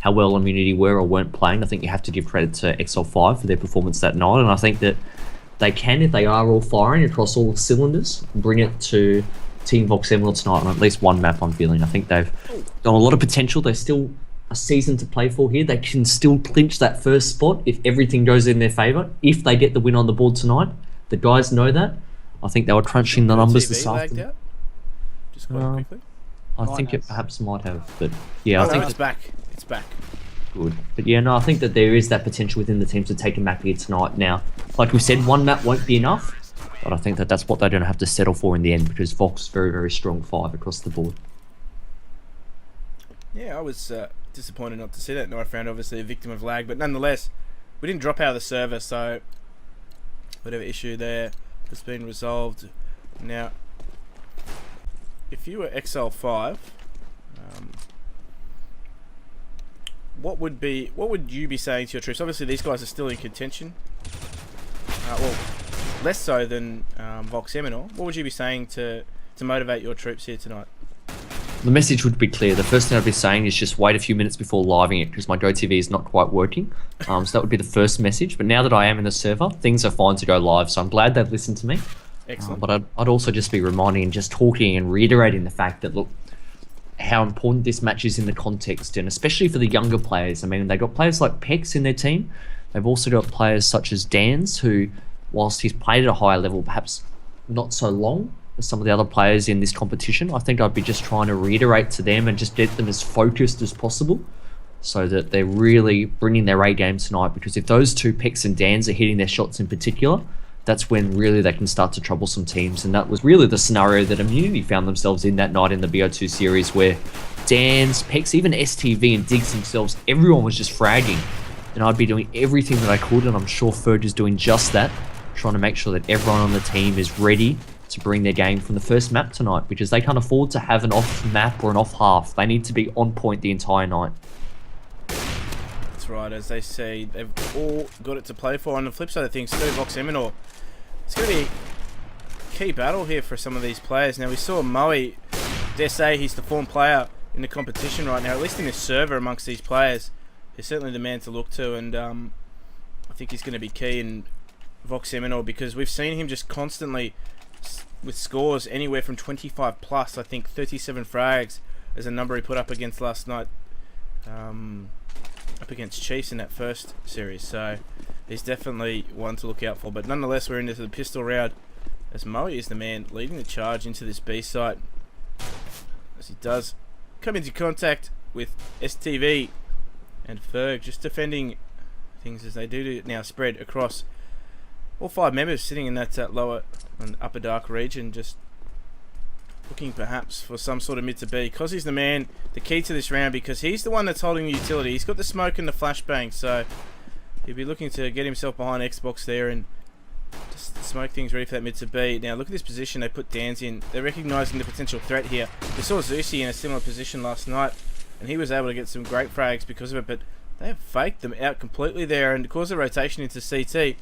how well Immunity were or weren't playing. I think you have to give credit to Exile5 for their performance that night, and I think that they can, if they are all firing across all cylinders, bring it to Team Vox Eminor tonight on at least one map, I'm feeling. I think they've got a lot of potential. There's still a season to play for here. They can still clinch that first spot if everything goes in their favour. If they get the win on the board tonight, the guys know that. I think they were crunching the numbers this afternoon. Just quite quickly. I think it perhaps might have, but yeah, I think it's back. It's back. Good. But yeah, no, I think that there is that potential within the team to take a map here tonight. Now, like we said, one map won't be enough, but I think that that's what they're going to have to settle for in the end, because Vox very, very strong 5 across the board. Yeah, I was disappointed not to see that knife round, obviously a victim of lag, but nonetheless, we didn't drop out of the server, so whatever issue there has been resolved. Now, if you were Exile5, what would you be saying to your troops? Obviously, these guys are still in contention. Well, less so than Vox Eminor. What would you be saying to motivate your troops here tonight? The message would be clear. The first thing I'd be saying is just wait a few minutes before living it, because my GoTV is not quite working. So that would be the first message. But now that I am in the server, things are fine to go live. So I'm glad they've listened to me. Excellent. But I'd also just be reminding and just talking and reiterating the fact that, look, how important this match is in the context, and especially for the younger players. I mean, they've got players like Pex in their team. They've also got players such as Dans, who, whilst he's played at a higher level, perhaps not so long as some of the other players in this competition, I think I'd be just trying to reiterate to them and just get them as focused as possible so that they're really bringing their A game tonight, because if those two, Pex and Dans, are hitting their shots in particular, that's when really they can start to trouble some teams. And that was really the scenario that Immunity found themselves in that night in the BO2 series, where Dans, Pex, even STV and Diggs themselves, everyone was just fragging. And I'd be doing everything that I could, and I'm sure Ferg is doing just that, trying to make sure that everyone on the team is ready to bring their game from the first map tonight, because they can't afford to have an off map or an off half. They need to be on point the entire night. That's right, as they say, they've all got it to play for. On the flip side of things, too, Vox Eminor, it's going to be a key battle here for some of these players. Now, we saw Moe, dare say he's the form player in the competition right now, at least in this server amongst these players. He's certainly the man to look to, and I think he's going to be key in Vox Eminor, because we've seen him just constantly with scores anywhere from 25 plus. I think 37 frags is a number he put up against last night, up against Chiefs in that first series. So he's definitely one to look out for. But nonetheless, we're into the pistol round, as Moe is the man leading the charge into this B site, as he does come into contact with STV and Ferg, just defending things as they do now spread across all 5 members sitting in that lower and upper dark region, just looking perhaps for some sort of mid to B. Cos he's the man, the key to this round, because he's the one that's holding the utility. He's got the smoke and the flashbang, so he'll be looking to get himself behind Xbox there and just smoke things ready for that mid to B. Now look at this position they put Dans in. They're recognising the potential threat here. We saw Zeusy in a similar position last night, and he was able to get some great frags because of it, but they have faked them out completely there and caused a rotation into CT.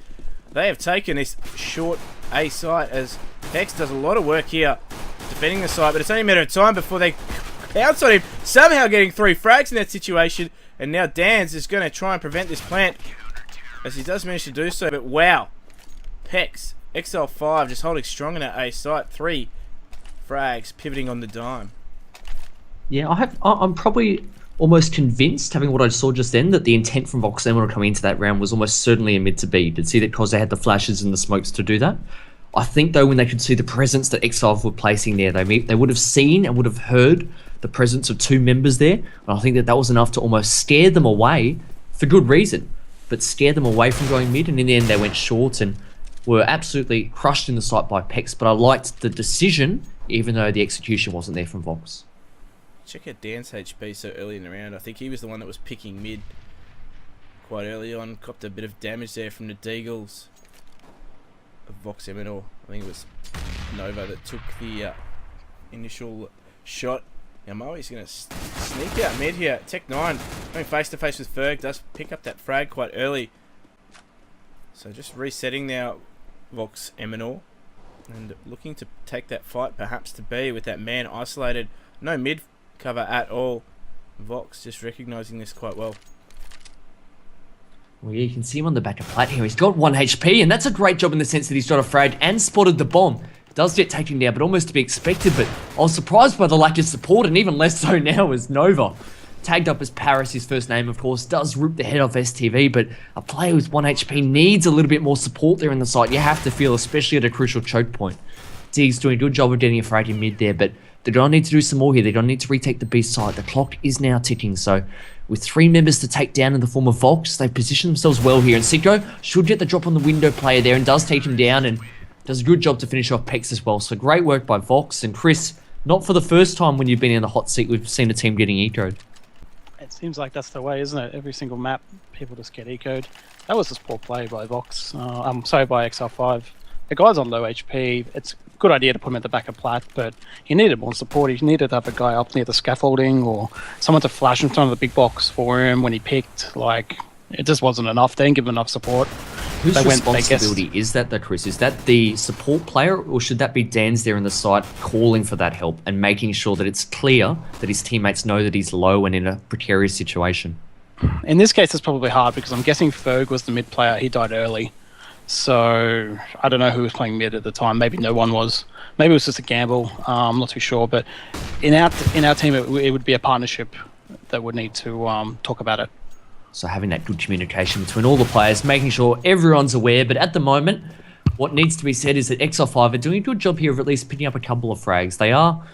They have taken this short A site, as Hex does a lot of work here defending the site, but it's only a matter of time before they pounce on him, somehow getting 3 frags in that situation. And now Dans is going to try and prevent this plant, as he does manage to do so. But wow, Pex, Exile5 just holding strong in that A site, 3 frags pivoting on the dime. Yeah, I'm probably almost convinced, having what I saw just then, that the intent from Vox Eminor coming into that round was almost certainly a mid to B. You could see that because they had the flashes and the smokes to do that. I think, though, when they could see the presence that Exile were placing there, they would have seen and would have heard the presence of 2 members there. And I think that was enough to almost scare them away, for good reason, but scare them away from going mid. And in the end, they went short and were absolutely crushed in the site by Pex. But I liked the decision, even though the execution wasn't there from Vox. Check out Dan's HP so early in the round. I think he was the one that was picking mid quite early on. Copped a bit of damage there from the Deagles of Vox Eminor. I think it was Nova that took the initial shot. Now Moe's going to sneak out mid here. Tech9 going face to face with Ferg, does pick up that frag quite early. So just resetting now, Vox Eminor, and looking to take that fight perhaps to B with that man isolated. No mid cover at all Vox just recognising this quite well. Well, yeah, you can see him on the back of plat here. He's got 1 HP, and that's a great job in the sense that he's got a frag and spotted the bomb. Does get taken down, but almost to be expected. But I was surprised by the lack of support, and even less so now as Nova, tagged up as Paris, his first name, of course, does rip the head off STV, but a player with 1 HP needs a little bit more support there in the site. You have to feel, especially at a crucial choke point. Dig's doing a good job of getting a frag in mid there, but they're going to need to do some more here. They're going to need to retake the B side. The clock is now ticking, so with 3 members to take down in the form of Vox, they've positioned themselves well here, and Sicko should get the drop on the window player there and does take him down and does a good job to finish off Pex as well. So great work by Vox. And Chris, not for the first time when you've been in the hot seat, we've seen a team getting eco'd. It seems like that's the way, isn't it? Every single map, people just get eco'd. That was just poor play by Vox. I'm sorry, by Exile5. The guy's on low HP. It's a good idea to put him at the back of plat, but he needed more support. He needed to have a guy up near the scaffolding or someone to flash in front of the big box for him when he picked. Like, it just wasn't enough. They didn't give him enough support. Whose responsibility is that though, Chris? Is that the support player, or should that be Dan's there in the site calling for that help and making sure that it's clear that his teammates know that he's low and in a precarious situation? In this case, it's probably hard because I'm guessing Ferg was the mid player. He died early. So I don't know who was playing mid at the time. Maybe no one was. Maybe it was just a gamble. I'm not too sure. But in our team, it would be a partnership that would need to talk about it. So having that good communication between all the players, making sure everyone's aware. But at the moment, what needs to be said is that Exile5 are doing a good job here of at least picking up a couple of frags. They are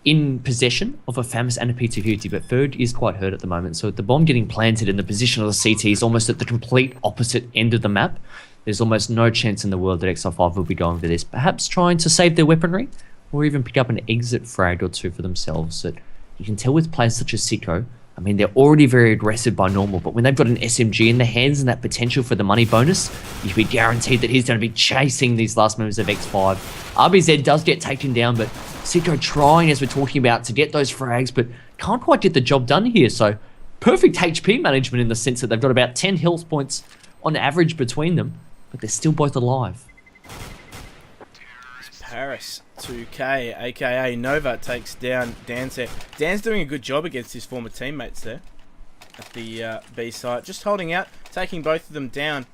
in possession of a FAMAS and a PT50, but Ferg is quite hurt at the moment. So the bomb getting planted in the position of the CT is almost at the complete opposite end of the map. There's almost no chance in the world that Exile5 will be going for this. Perhaps trying to save their weaponry, or even pick up an exit frag or two for themselves. That you can tell with players such as Sicko, I mean, they're already very aggressive by normal, but when they've got an SMG in their hands and that potential for the money bonus, you can be guaranteed that he's going to be chasing these last members of X5. RBZ does get taken down, but Sicko trying, as we're talking about, to get those frags, but can't quite get the job done here. So perfect HP management in the sense that they've got about 10 health points on average between them, but they're still both alive. Paris 2K, aka Nova, takes down Dan's there. Dan's doing a good job against his former teammates there at the B site, just holding out, taking both of them down,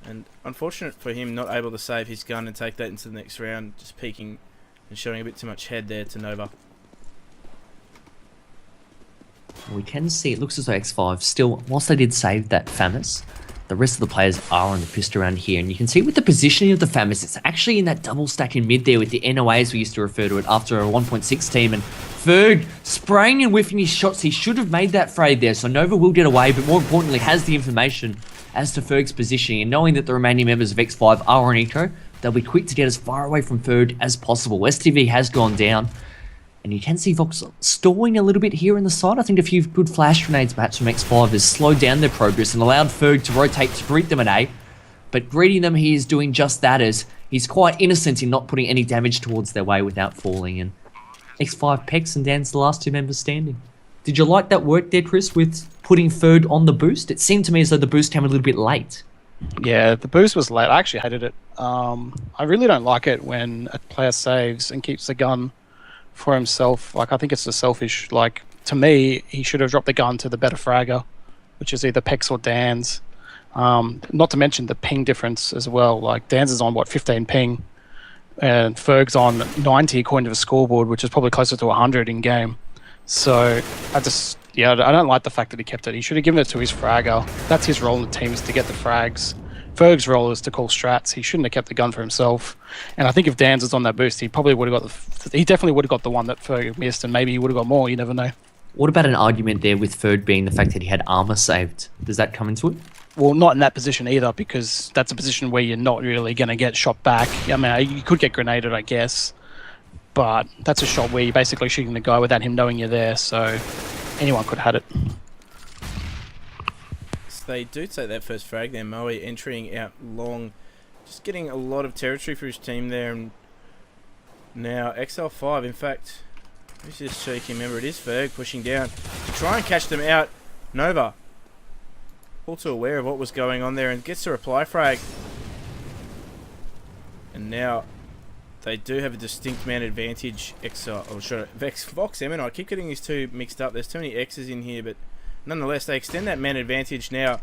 and unfortunate for him, not able to save his gun and take that into the next round, just peeking and showing a bit too much head there to Nova. We can see it looks as though X5 still, whilst they did save that FAMAS, the rest of the players are on the pist around here, and you can see with the positioning of the FAMAS, it's actually in that double stack in mid there with the NOA, as we used to refer to it, after a 1.6 team, and Ferg spraying and whiffing his shots. He should have made that fray there, so Nova will get away, but more importantly has the information as to Ferg's positioning, and knowing that the remaining members of X5 are on eco, they'll be quick to get as far away from Ferg as possible. STV has gone down, and you can see Vox stalling a little bit here in the side. I think a few good flash grenades perhaps from X5 has slowed down their progress and allowed Ferg to rotate to greet them at A. But greeting them, he is doing just that, as he's quite innocent in not putting any damage towards their way without falling. And X5 Pex and Dan's the last 2 members standing. Did you like that work there, Chris, with putting Ferg on the boost? It seemed to me as though the boost came a little bit late. Yeah, the boost was late. I actually hated it. I really don't like it when a player saves and keeps the gun for himself. Like, I think it's just selfish. Like, to me, he should have dropped the gun to the better fragger, which is either Pex or Dan's. Not to mention the ping difference as well. Like, Dan's is on, what, 15 ping, and Ferg's on 90 according to the scoreboard, which is probably closer to 100 in game. So, I don't like the fact that he kept it. He should have given it to his fragger. That's his role in the team, is to get the frags. Ferg's role is to call strats. He shouldn't have kept the gun for himself. And I think if Dan's was on that boost, he probably would have got he definitely would have got the one that Ferg missed, and maybe he would have got more. You never know. What about an argument there with Ferg being the fact that he had armor saved? Does that come into it? Well, not in that position either, because that's a position where you're not really going to get shot back. I mean, you could get grenaded, I guess, but that's a shot where you're basically shooting the guy without him knowing you're there, so anyone could have had it. They do take that first frag there. Moe entering out long, just getting a lot of territory for his team there. And now Exile5, in fact, who's this cheeky member? It is Ferg pushing down to try and catch them out. Nova, all too aware of what was going on there, and gets a reply frag. And now they do have a distinct man advantage. Vox Eminor. I keep getting these two mixed up. There's too many X's in here, but nonetheless, they extend that man advantage now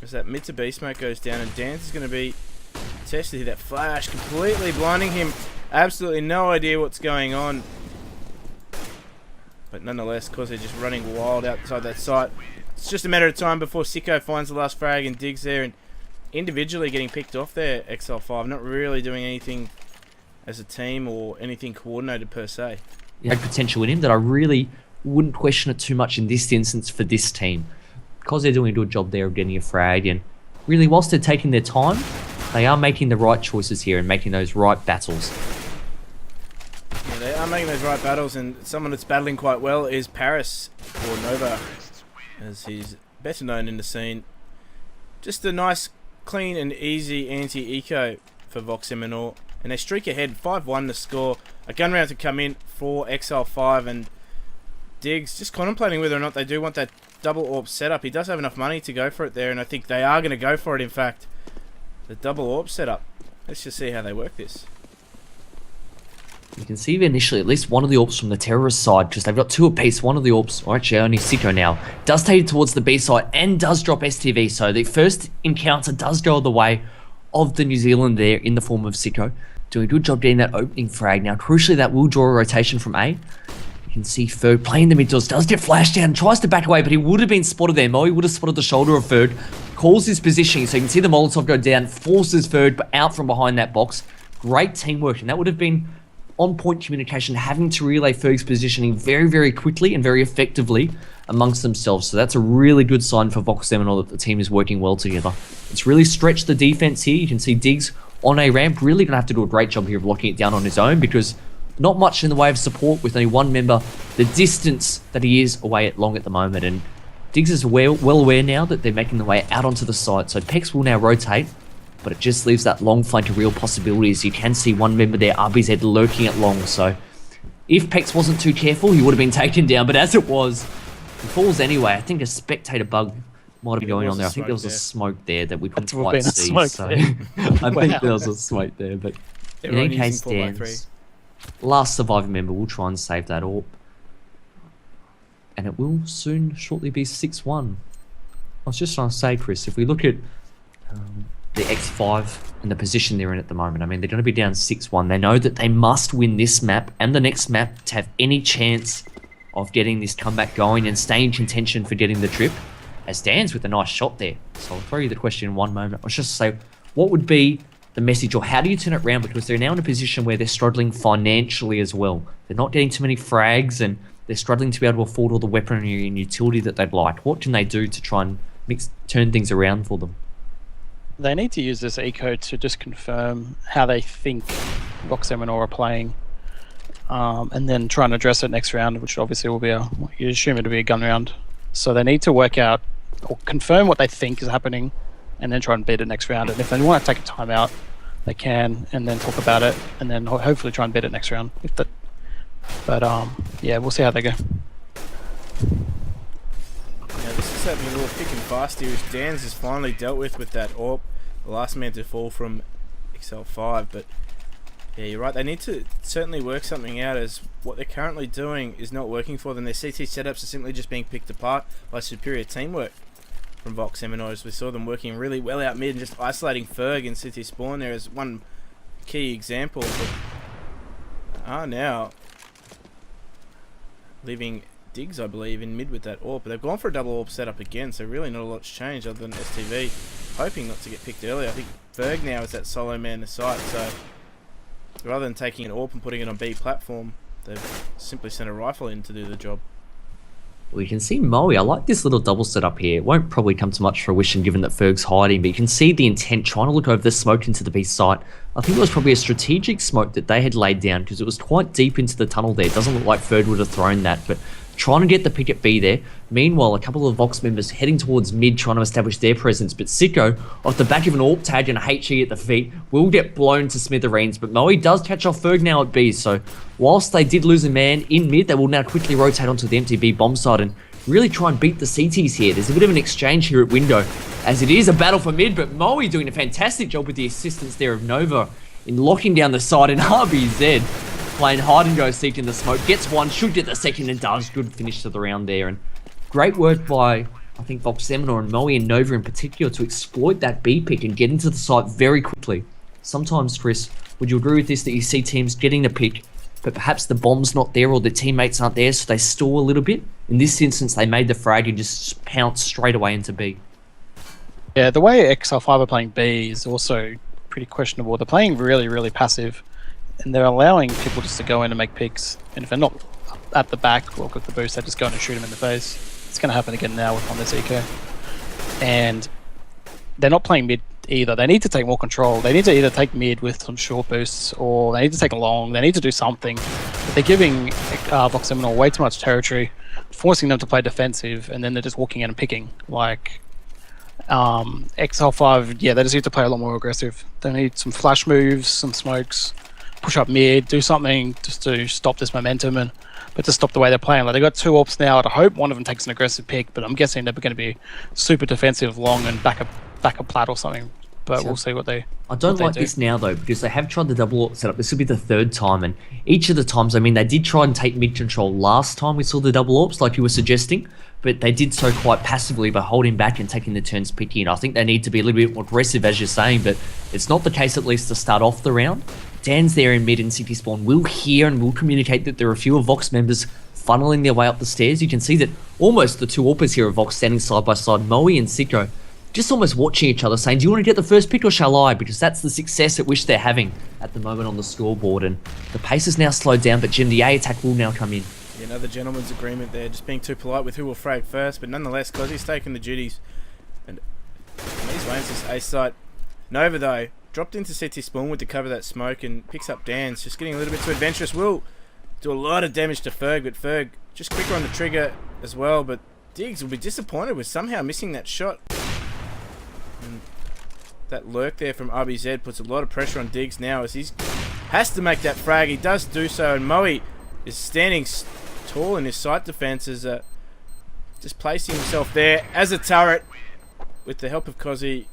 as that mid to B smoke goes down, and Dan's is going to be tested here. That flash completely blinding him. Absolutely no idea what's going on. But nonetheless, because they're just running wild outside that site, it's just a matter of time before Sicko finds the last frag and Diggs there, and individually getting picked off there, Exile5, not really doing anything as a team or anything coordinated per se. Yeah, potential in him that I really wouldn't question it too much in this instance for this team, because they're doing a good job there of getting a frag, and really whilst they're taking their time, they are making the right choices here and making those right battles. Yeah, they are making those right battles, and someone that's battling quite well is Paris, or Nova, as he's better known in the scene. Just a nice, clean and easy anti-eco for Vox Eminor, and they streak ahead, 5-1 to score. A gun round to come in for Exile5, and Diggs just contemplating whether or not they do want that double AWP setup. He does have enough money to go for it there, and I think they are going to go for it, in fact. The double AWP setup. Let's just see how they work this. You can see initially at least one of the AWPs from the terrorist side, because they've got two apiece. One of the AWPs, or actually only Sicko now, does take it towards the B side and does drop STV. So the first encounter does go the way of the New Zealand there in the form of Sicko. Doing a good job getting that opening frag. Now, crucially, that will draw a rotation from A. You can see Ferg playing the mid doors, does get flashed down, tries to back away, but he would have been spotted there. Moe would have spotted the shoulder of Ferg, calls his positioning, so you can see the Molotov go down, forces Ferg out from behind that box. Great teamwork, and that would have been on-point communication, having to relay Ferg's positioning very, very quickly and very effectively amongst themselves. So that's a really good sign for Vox Eminor that the team is working well together. It's really stretched the defense here. You can see Diggs on a ramp, really going to have to do a great job here of locking it down on his own, because not much in the way of support with only one member, the distance that he is away at long at the moment. And Diggs is well aware now that they're making their way out onto the site, so Pex will now rotate, but it just leaves that long flank of real possibilities. You can see one member there, RBZ, lurking at long, so if Pex wasn't too careful, he would have been taken down, but as it was, he falls anyway. I think a spectator bug might have been going on there. I think there was a smoke there that we couldn't quite see, so I think there was a smoke there, but in any case, Dan's last surviving member will try and save that AWP, and it will soon shortly be 6-1. I was just trying to say, Chris, if we look at the X5 and the position they're in at the moment, I mean, they're going to be down 6-1. They know that they must win this map and the next map to have any chance of getting this comeback going and stay in contention for getting the trip. As Dan's with a nice shot there. So I'll throw you the question in one moment. I was just say, what would be the message, or how do you turn it around? Because they're now in a position where they're struggling financially as well. They're not getting too many frags, and they're struggling to be able to afford all the weaponry and utility that they'd like. What can they do to try and turn things around for them? They need to use this eco to just confirm how they think Vox Eminor are playing, and then try and address it next round, which obviously will be you assume it'll be a gun round. So they need to work out or confirm what they think is happening, and then try and beat it next round. And if they want to take a timeout, they can, and then talk about it, and then hopefully try and beat it next round. Yeah, we'll see how they go. Now this is happening a little thick and fast here, as Dan's has finally dealt with that AWP, the last man to fall from Exile5. But yeah, you're right, they need to certainly work something out, as what they're currently doing is not working for them. Their CT setups are simply just being picked apart by superior teamwork from Vox Eminor, as we saw them working really well out mid and just isolating Ferg in CT spawn there as one key example. But now leaving Diggs, I believe, in mid with that AWP, but they've gone for a double AWP setup again, so really not a lot's changed other than STV hoping not to get picked early. I think Ferg now is that solo man to site, so rather than taking an AWP and putting it on B platform, they've simply sent a rifle in to do the job. We can see Moe. I like this little double setup here. It won't probably come to much fruition given that Ferg's hiding, but you can see the intent trying to look over the smoke into the B site. I think it was probably a strategic smoke that they had laid down, because it was quite deep into the tunnel there. It doesn't look like Ferg would have thrown that, but trying to get the pick at B there. Meanwhile, a couple of Vox members heading towards mid, trying to establish their presence, but Sicko, off the back of an AWP tag and a HE at the feet, will get blown to smithereens, but Moe does catch off Ferg now at B, so whilst they did lose a man in mid, they will now quickly rotate onto the empty B bomb site and really try and beat the CTs here. There's a bit of an exchange here at window, as it is a battle for mid, but Moe doing a fantastic job with the assistance there of Nova in locking down the side, and RBZ playing hide and go seek in the smoke, gets one, should get the second, and does. Good finish to the round there, and great work by, I think, Vox Eminor and Moe and Nova in particular to exploit that B pick and get into the site very quickly. Sometimes, Chris, would you agree with this, that you see teams getting a pick, but perhaps the bomb's not there or the teammates aren't there, so they stall a little bit? In this instance, they made the frag and just pounced straight away into B. Yeah, the way Exile5 are playing B is also pretty questionable. They're playing really, really passive, and they're allowing people just to go in and make picks. And if they're not at the back or with the boost, they just go in and shoot them in the face. It's going to happen again now on this EK. And they're not playing mid either. They need to take more control. They need to either take mid with some short boosts, or they need to take a long. They need to do something. But they're giving Vox Eminor way too much territory, forcing them to play defensive, and then they're just walking in and picking. Like, Exile5, yeah, they just need to play a lot more aggressive. They need some flash moves, some smokes, push up mid, do something just to stop this momentum, but to stop the way they're playing. Like, they got two AWPs now. I hope one of them takes an aggressive pick, but I'm guessing they're going to be super defensive long and back a plat or something. But we'll see what they. I don't like this now though, because they have tried the double AWP setup. This will be the third time, and each of the times, I mean, they did try and take mid control last time we saw the double AWPs, like you were suggesting, but they did so quite passively by holding back and taking the turns picking. I think they need to be a little bit more aggressive, as you're saying, but it's not the case, at least to start off the round. Dan's there in mid and city spawn. We'll hear and we'll communicate that there are a few of Vox members funneling their way up the stairs. You can see that almost the two AWPers here of Vox standing side by side, Moe and Siko, just almost watching each other, saying, do you want to get the first pick or shall I? Because that's the success at which they're having at the moment on the scoreboard. And the pace is now slowed down, but Jim, the A attack will now come in. Yeah, another gentleman's agreement there, just being too polite with who will frag first, but nonetheless, Cozzy's taken the duties. And he's waiting this A site. Nova, though, dropped into CT spawn with to cover that smoke and picks up Dan's, just getting a little bit too adventurous. Will do a lot of damage to Ferg, but Ferg just quicker on the trigger as well. But Diggs will be disappointed with somehow missing that shot. And that lurk there from RBZ puts a lot of pressure on Diggs now as he has to make that frag. He does do so, and Moe is standing tall in his site defense, as just placing himself there as a turret with the help of Cozzy,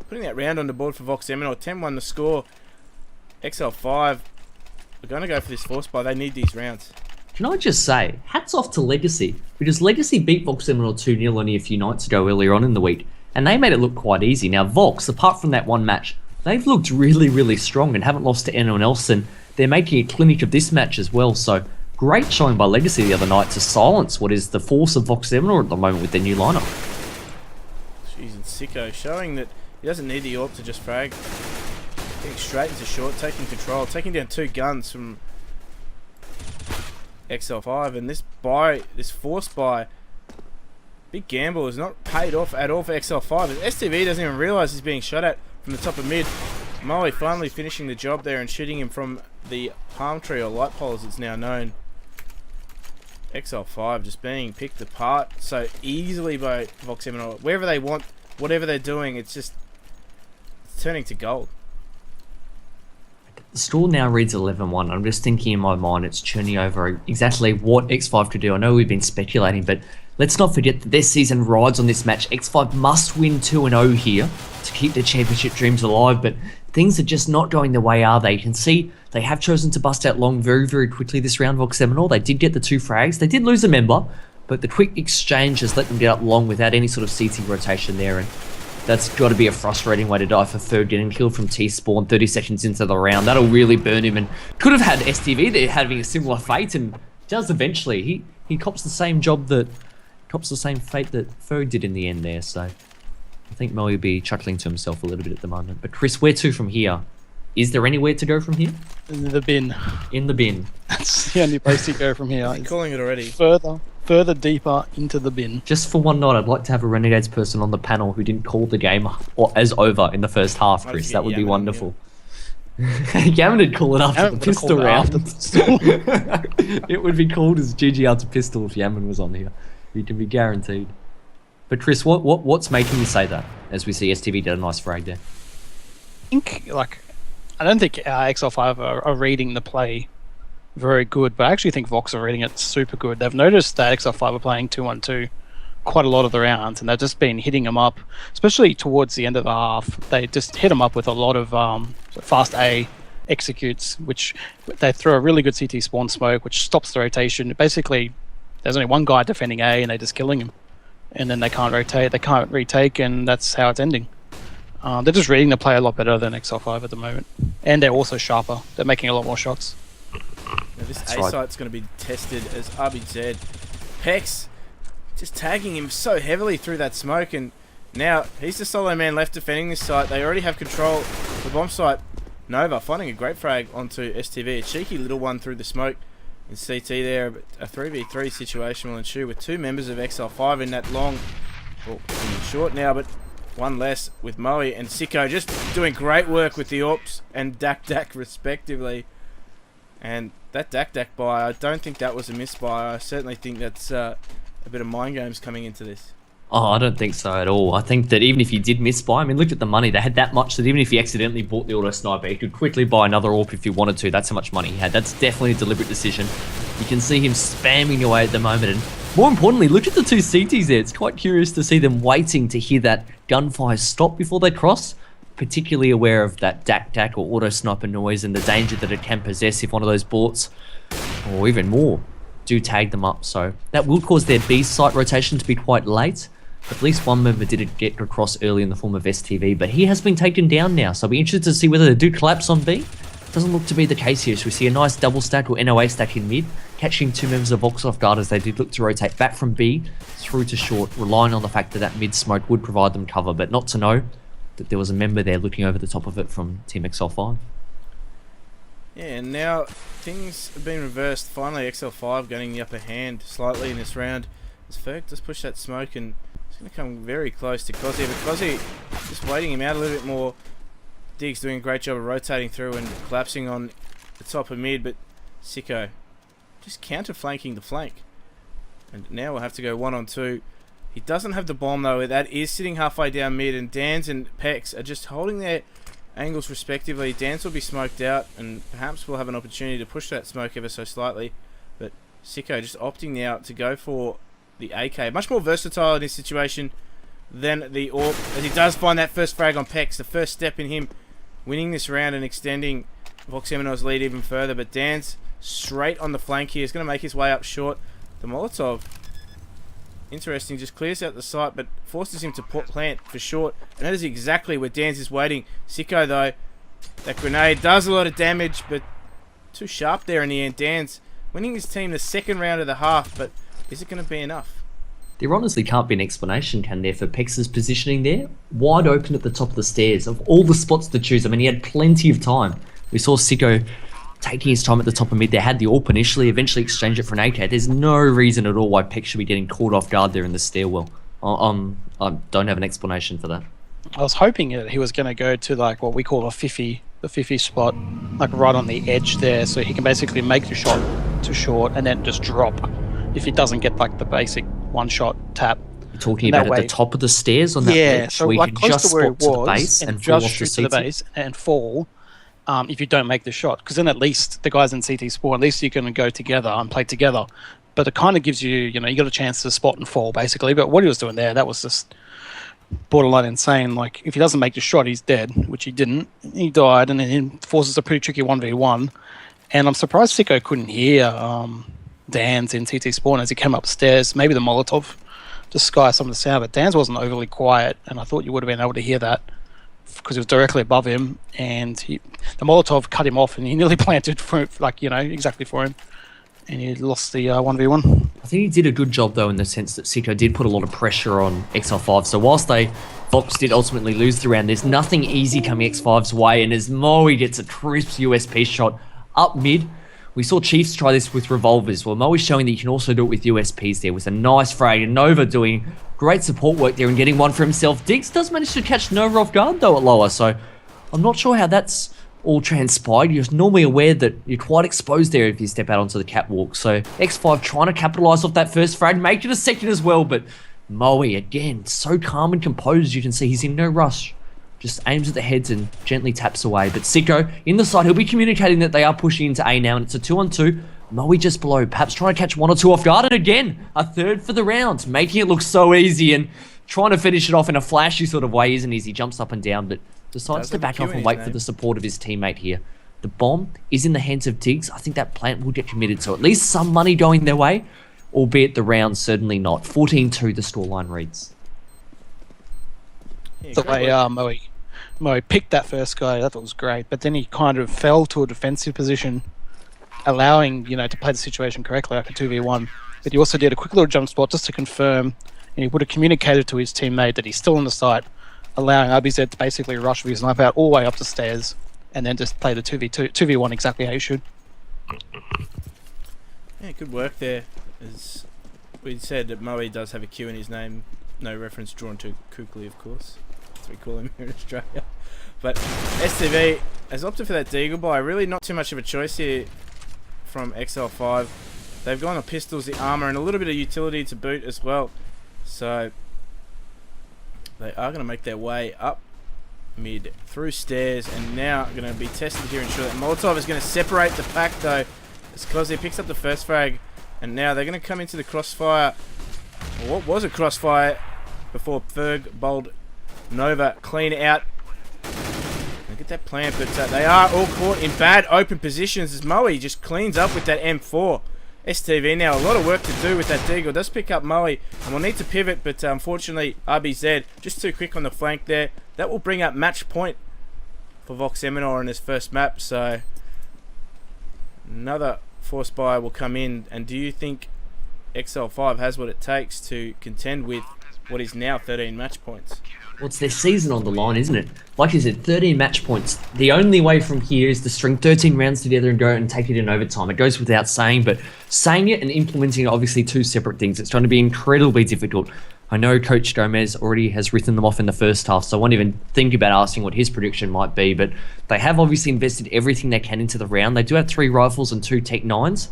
putting that round on the board for Vox Eminor. 10-1 the score. Exile5 are going to go for this force buy. They need these rounds. Can I just say, hats off to Legacy, because Legacy beat Vox Eminor 2-0 only a few nights ago earlier on in the week, and they made it look quite easy. Now Vox, apart from that one match, they've looked really, really strong and haven't lost to anyone else, and they're making a clinic of this match as well. So great showing by Legacy the other night to silence what is the force of Vox Eminor at the moment with their new lineup. Jeez, and Sicko showing that he doesn't need the AWP to just frag. Getting straight into short, taking control, taking down two guns from Exile5, and this force buy, big gamble, is not paid off at all for Exile5. And STV doesn't even realise he's being shot at from the top of mid. Moe finally finishing the job there and shooting him from the palm tree, or light pole as it's now known. Exile5 just being picked apart so easily by Vox Eminor. Wherever they want, whatever they're doing, it's turning to gold. The score now reads 11-1. I'm just thinking in my mind, it's churning over exactly what X5 could do. I know we've been speculating, but let's not forget that their season rides on this match. X5 must win 2-0 here to keep their championship dreams alive, but things are just not going the way, are they? You can see they have chosen to bust out long very, very quickly this round, Vox Eminor. They did get the 2 frags. They did lose a member, but the quick exchange has let them get up long without any sort of CT rotation there, and that's got to be a frustrating way to die for Ferg, getting killed from T-spawn 30 seconds into the round. That'll really burn him, and could have had STV there having a similar fate, and does eventually. He cops the same fate that Ferg did in the end there, so I think Mo will be chuckling to himself a little bit at the moment. But Chris, where to from here? Is there anywhere to go from here? In the bin. In the bin. That's the only place to go from here. I'm calling it already. Further deeper into the bin. Just for one night, I'd like to have a Renegades person on the panel who didn't call the game as over in the first half, Chris. That would be wwonderful. Yaman would call it after the pistol round. It would be called as GG after pistol if Yaman was on here. You can be guaranteed. But Chris, what's making you say that? As we see STV did a nice frag there. I don't think Exile5 are reading the play very good, but I actually think Vox are reading it super good. They've noticed that Exile5 are playing 2-1-2 quite a lot of the rounds, and they've just been hitting them up, especially towards the end of the half. They just hit them up with a lot of fast A executes, which they throw a really good CT spawn smoke, which stops the rotation. Basically, there's only one guy defending A, and they're just killing him. And then they can't rotate, they can't retake, and that's how it's ending. They're just reading the play a lot better than Exile5 at the moment. And they're also sharper. They're making a lot more shots. Now this That's A right. site's going to be tested as RBZ. Pex just tagging him so heavily through that smoke, and now he's the solo man left defending this site. They already have control of the bomb site. Nova finding a great frag onto STV. A cheeky little one through the smoke in CT there. But a 3v3 situation will ensue with 2 members of Exile5 in that long, well, short now, but one less with Moe and Sicko just doing great work with the AWPs and Dak respectively. And that Dak buy, I don't think that was a miss buy. I certainly think that's a bit of mind games coming into this. Oh, I don't think so at all. I think that even if you did miss buy, I mean, look at the money. They had that much that even if you accidentally bought the auto sniper, you could quickly buy another AWP if you wanted to. That's how much money he had. That's definitely a deliberate decision. You can see him spamming away at the moment. And more importantly, look at the 2 CTs there. It's quite curious to see them waiting to hear that gunfire stop before they cross. Particularly aware of that Dak or auto sniper noise and the danger that it can possess if one of those bots, or even more, do tag them up. So that will cause their B site rotation to be quite late. At least one member did get across early in the form of STV, but he has been taken down now, so I'll be interested to see whether they do collapse on B. Doesn't look to be the case here, so we see a nice double stack or NOA stack in mid, catching 2 members of Vox off guard as they did look to rotate back from B through to short, relying on the fact that that mid smoke would provide them cover, but not to know that there was a member there looking over the top of it from Team Exile5. Yeah, and now things have been reversed. Finally, Exile5 getting the upper hand slightly in this round. As Ferg just pushed that smoke, and it's going to come very close to Kozi, but Kozi just waiting him out a little bit more. Diggs doing a great job of rotating through and collapsing on the top of mid, but Sicko just counter-flanking the flank. And now we'll have to go 1-on-2. He doesn't have the bomb though, that is sitting halfway down mid, and Dans and Pex are just holding their angles respectively. Dans will be smoked out, and perhaps we'll have an opportunity to push that smoke ever so slightly. But Sicko just opting now to go for the AK. Much more versatile in this situation than the AWP, as he does find that first frag on Pex. The first step in him winning this round and extending Vox Eminor's lead even further. But Dans straight on the flank here is going to make his way up short. The Molotov, interesting, just clears out the site, but forces him to plant for short, and that is exactly where Dans is waiting. Sicko though, that grenade does a lot of damage, but too sharp there in the end. Dans winning his team the 2nd round of the half, but is it going to be enough? There honestly can't be an explanation, can there, for Pex's positioning there? Wide open at the top of the stairs. Of all the spots to choose, I mean, he had plenty of time. We saw Sicko taking his time at the top of mid. They had the AWP initially, eventually exchanged it for an AK. There's no reason at all why Pex should be getting caught off guard there in the stairwell. I don't have an explanation for that. I was hoping that he was going to go to like what we call the 50 spot, like right on the edge there, so he can basically make the shot to short and then just drop if he doesn't get like the basic one-shot tap. You're talking about at the top of the stairs on that edge, so where like you can just close to where spot it to the was base and fall just off the shoot to the CT. base and fall. If you don't make the shot, because then at least the guys in CT spawn, at least you can go together and play together. But it kind of gives you, you got a chance to spot and fall basically. But what he was doing there, that was just borderline insane. Like if he doesn't make the shot, he's dead, which he didn't. He died, and then he forces a pretty tricky 1v1. And I'm surprised Sicko couldn't hear Dan's in CT spawn as he came upstairs. Maybe the Molotov disguised some of the sound, but Dan's wasn't overly quiet, and I thought you would have been able to hear that because it was directly above him, and the Molotov cut him off, and he nearly planted for exactly for him, and he lost the 1v1. I think he did a good job though, in the sense that Sicko did put a lot of pressure on Exile5. So whilst Vox did ultimately lose the round, there's nothing easy coming X5's way, and as Moe gets a crisp USP shot up mid. We saw Chiefs try this with revolvers. Well, Moe is showing that you can also do it with USPs there, with a nice frag, and Nova doing great support work there and getting one for himself. Diggs does manage to catch Nova off guard though at lower, so I'm not sure how that's all transpired. You're normally aware that you're quite exposed there if you step out onto the catwalk. So X5 trying to capitalize off that first frag, make it a second as well, but Moe, again, so calm and composed. You can see he's in no rush. Just aims at the heads and gently taps away. But Sicko, in the side, he'll be communicating that they are pushing into A now, and it's a 2-on-2. Moe just below, perhaps trying to catch 1 or 2 off guard, and again, a third for the round, making it look so easy and trying to finish it off in a flashy sort of way isn't easy. He jumps up and down, but decides to back off and wait for the support of his teammate here. the bomb is in the hands of Diggs, I think that plant will get committed. So at least some money going their way, albeit the round certainly not. 14-2 the scoreline reads. Yeah, The great way work. Moe picked that first guy, I thought was great. But then he kind of fell to a defensive position, allowing, to play the situation correctly, like a 2v1. But he also did a quick little jump spot just to confirm, and he would have communicated to his teammate that he's still on the site, allowing RBZ to basically rush with his knife out all the way up the stairs, and then just play the 2v1 exactly how he should. Yeah, good work there. As we said, that Moe does have a Q in his name. No reference drawn to Kukli, of course. That's what we call him here in Australia. But STV has opted for that Deagle buy. Really not too much of a choice here from Exile5. They've gone on pistols, the armor, and a little bit of utility to boot as well. So they are going to make their way up mid through stairs, and now going to be tested here and ensure that Molotov is going to separate the pack though. It's because he picks up the first frag, and now they're going to come into the crossfire. Well, what was a crossfire before Ferg, Bold, Nova clean out. Get that plant, but they are all caught in bad open positions as Moe just cleans up with that M4. STV now, a lot of work to do with that Deagle. Does pick up Moe, and we'll need to pivot, but unfortunately RBZ just too quick on the flank there. That will bring up match point for Vox Eminor in his first map, so another force buy will come in. And do you think Exile5 has what it takes to contend with what is now 13 match points? Well, it's their season on the line, isn't it? Like you said, 13 match points. The only way from here is to string 13 rounds together and go and take it in overtime. It goes without saying, but saying it and implementing it are obviously two separate things. It's going to be incredibly difficult. I know Coach Gomez already has written them off in the first half, so I won't even think about asking what his prediction might be, but they have obviously invested everything they can into the round. They do have 3 rifles and 2 Tech 9s.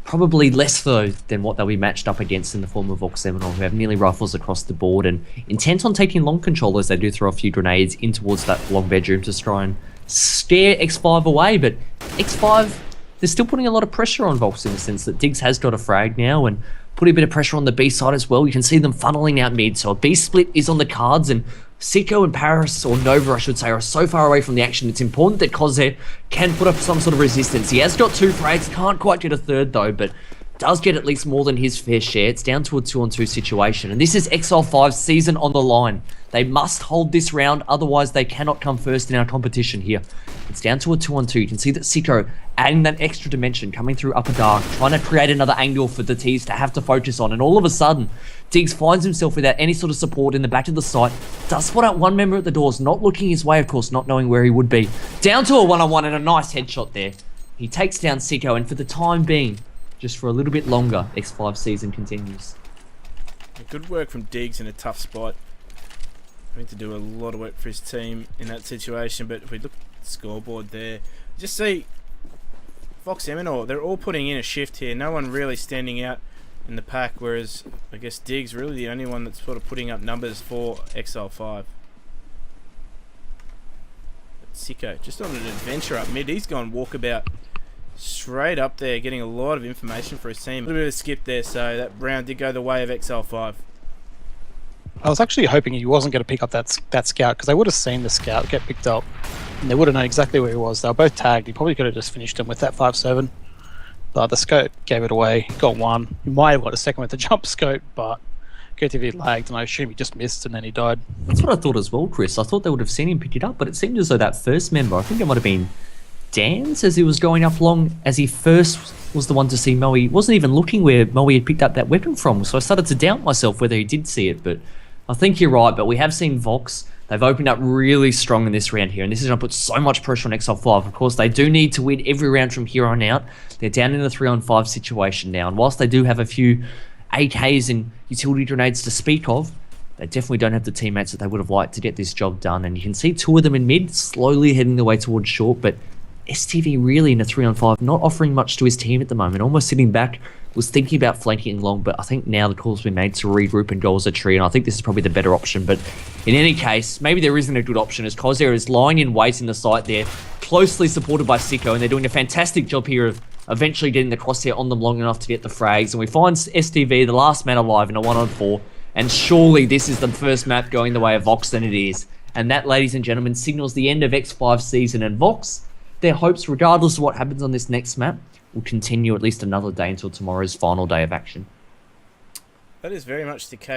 Probably less though than what they'll be matched up against in the form of Vox Eminor, who have nearly rifles across the board and intent on taking long control as they do throw a few grenades in towards that long bedroom to try and scare X5 away. But X5, they're still putting a lot of pressure on Vox in the sense that Diggs has got a frag now and putting a bit of pressure on the B side as well. You can see them funneling out mid, so a B split is on the cards, and Sicko and Paris, or Nova I should say, are so far away from the action. It's important that Koze can put up some sort of resistance. He has got 2 frags, can't quite get a third though, but does get at least more than his fair share. It's down to a 2-on-2 situation, and this is Exile5's season on the line. They must hold this round, otherwise they cannot come first in our competition here. It's down to a 2-on-2. You can see that Sicko adding that extra dimension, coming through upper dark, trying to create another angle for the T's to have to focus on, and all of a sudden, Diggs finds himself without any sort of support in the back of the site, does spot out one member at the doors, not looking his way, of course, not knowing where he would be. Down to a 1-on-1 and a nice headshot there. He takes down Sicko, and for the time being, just for a little bit longer, X5 season continues. Good work from Diggs in a tough spot. Having to do a lot of work for his team in that situation, but if we look at the scoreboard there, just see Vox Eminor, they're all putting in a shift here. No one really standing out in the pack, whereas I guess Diggs really the only one that's sort of putting up numbers for Exile5. But Sicko, just on an adventure up mid, he's gone walkabout straight up there, getting a lot of information for his team. A little bit of a skip there, so that round did go the way of Exile5. I was actually hoping he wasn't going to pick up that scout, because they would have seen the scout get picked up and they would have known exactly where he was. They were both tagged. He probably could have just finished him with that 5.7, but the scope gave it away. Got one. He might have got a second with the jump scope, but KTV lagged, and I assume he just missed and then he died. That's what I thought as well, Chris. I thought they would have seen him pick it up, but it seemed as though that first member, I think it might have been Dan's, as he was going up long, as he first was the one to see Moe. He wasn't even looking where Moe had picked up that weapon from, so I started to doubt myself whether he did see it, but I think you're right. But we have seen Vox. They've opened up really strong in this round here, and this is going to put so much pressure on Exile5. Of course, they do need to win every round from here on out. They're down in a 3-on-5 situation now, and whilst they do have a few AKs and utility grenades to speak of, they definitely don't have the teammates that they would have liked to get this job done. And you can see 2 of them in mid, slowly heading their way towards short, but STV really in a 3-on-5, not offering much to his team at the moment, almost sitting back, was thinking about flanking long, but I think now the call's been made to regroup and go as a tree, and I think this is probably the better option. But in any case, maybe there isn't a good option, as Kozer is lying in wait in the site there, closely supported by Sicko, and they're doing a fantastic job here of eventually getting the crosshair on them long enough to get the frags, and we find STV, the last man alive, in a 1-on-4, and surely this is the first map going the way of Vox than it is. And that, ladies and gentlemen, signals the end of X5 season, and Vox, their hopes, regardless of what happens on this next map, will continue at least another day until tomorrow's final day of action. That is very much the case.